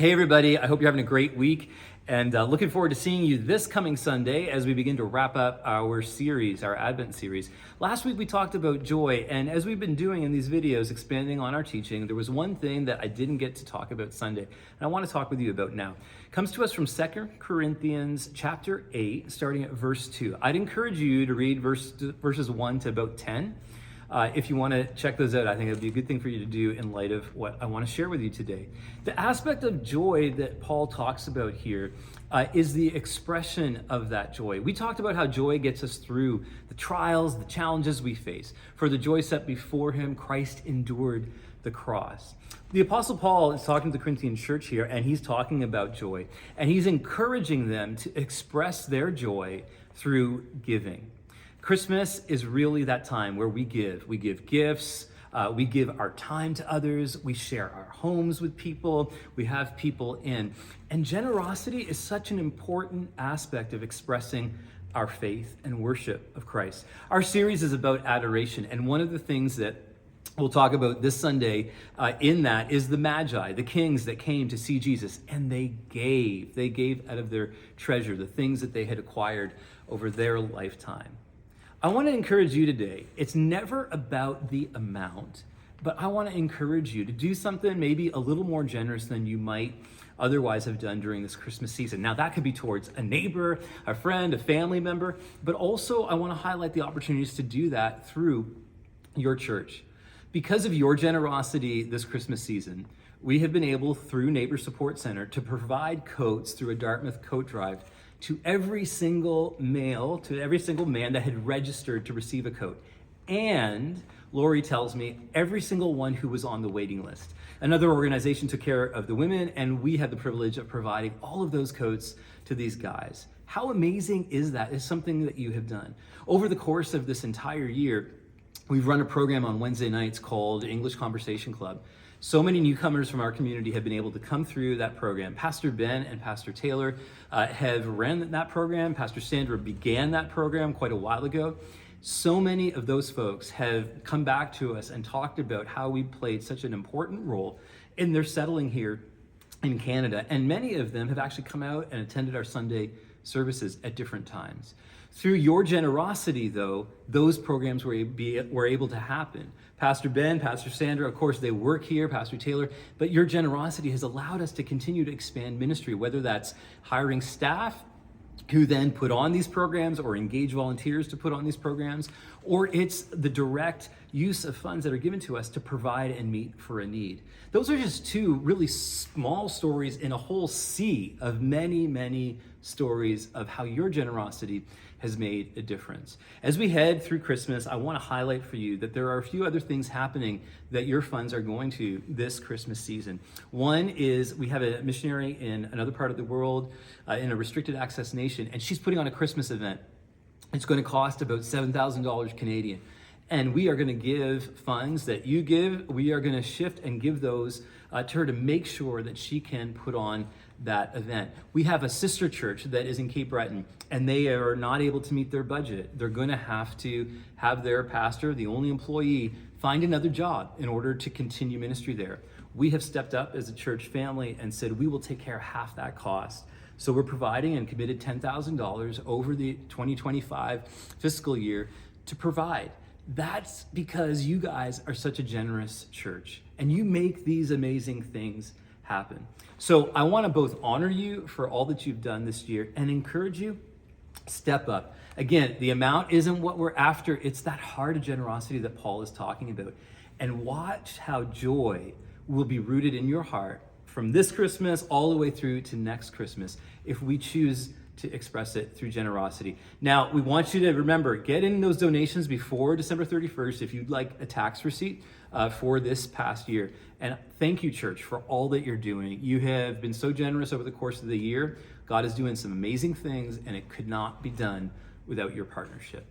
Hey everybody, I hope you're having a great week and looking forward to seeing you this coming Sunday as we begin to wrap up our series, our Advent series. Last week we talked about joy, and as we've been doing in these videos, expanding on our teaching, there was one thing that I didn't get to talk about Sunday, and I want to talk with you about now. It comes to us from 2 Corinthians chapter 8, starting at verse 2. I'd encourage you to read verses 1 to about 10. If you want to check those out, I think it would be a good thing for you to do in light of what I want to share with you today. The aspect of joy that Paul talks about here is the expression of that joy. We talked about how joy gets us through the trials, the challenges we face. For the joy set before him, Christ endured the cross. The Apostle Paul is talking to the Corinthian church here, and he's talking about joy, and he's encouraging them to express their joy through giving. Christmas is really that time where we give. We give gifts, we give our time to others, we share our homes with people, we have people in. And generosity is such an important aspect of expressing our faith and worship of Christ. Our series is about adoration, and one of the things that we'll talk about this Sunday in that is the Magi, the kings that came to see Jesus, and they gave. They gave out of their treasure, the things that they had acquired over their lifetime. I want to encourage you today. It's never about the amount, but I want to encourage you to do something maybe a little more generous than you might otherwise have done during this Christmas season. Now, that could be towards a neighbor, a friend, a family member, but also I want to highlight the opportunities to do that through your church. Because of your generosity this Christmas season, we have been able, through Neighbor Support Center, to provide coats through a Dartmouth coat drive to every single male, to every single man that had registered to receive a coat. And Lori tells me every single one who was on the waiting list. Another organization took care of the women, and we had the privilege of providing all of those coats to these guys. How amazing is that? It's something that you have done. Over the course of this entire year, we've run a program on Wednesday nights called English Conversation Club. So many newcomers from our community have been able to come through that program. Pastor Ben and Pastor Taylor have ran that program. Pastor Sandra began that program quite a while ago. So many of those folks have come back to us and talked about how we played such an important role in their settling here in Canada. And many of them have actually come out and attended our Sunday services at different times. Through your generosity, though, those programs were able to happen. Pastor Ben, Pastor Sandra, of course, they work here, Pastor Taylor, but your generosity has allowed us to continue to expand ministry, whether that's hiring staff who then put on these programs or engage volunteers to put on these programs, or it's the direct use of funds that are given to us to provide and meet for a need. Those are just two really small stories in a whole sea of many, many stories of how your generosity has made a difference. As we head through Christmas, I want to highlight for you that there are a few other things happening that your funds are going to this Christmas season. One is we have a missionary in another part of the world, in a restricted access nation, and she's putting on a Christmas event. It's going to cost about $7,000 Canadian. And we are going to give funds that you give. We are going to shift and give those to her to make sure that she can put on that event. We have a sister church that is in Cape Breton, and they are not able to meet their budget. They're going to have to have their pastor, the only employee, find another job in order to continue ministry there. We have stepped up as a church family and said we will take care of half that cost. So we're providing and committed $10,000 over the 2025 fiscal year to provide. That's because you guys are such a generous church and you make these amazing things happen. So I want to both honor you for all that you've done this year and encourage you, step up. Again, the amount isn't what we're after. It's that heart of generosity that Paul is talking about. And watch how joy will be rooted in your heart from this Christmas all the way through to next Christmas if we choose to express it through generosity. Now, we want you to remember, get in those donations before December 31st if you'd like a tax receipt for this past year. And thank you, church, for all that you're doing. You have been so generous over the course of the year. God is doing some amazing things, and it could not be done without your partnership.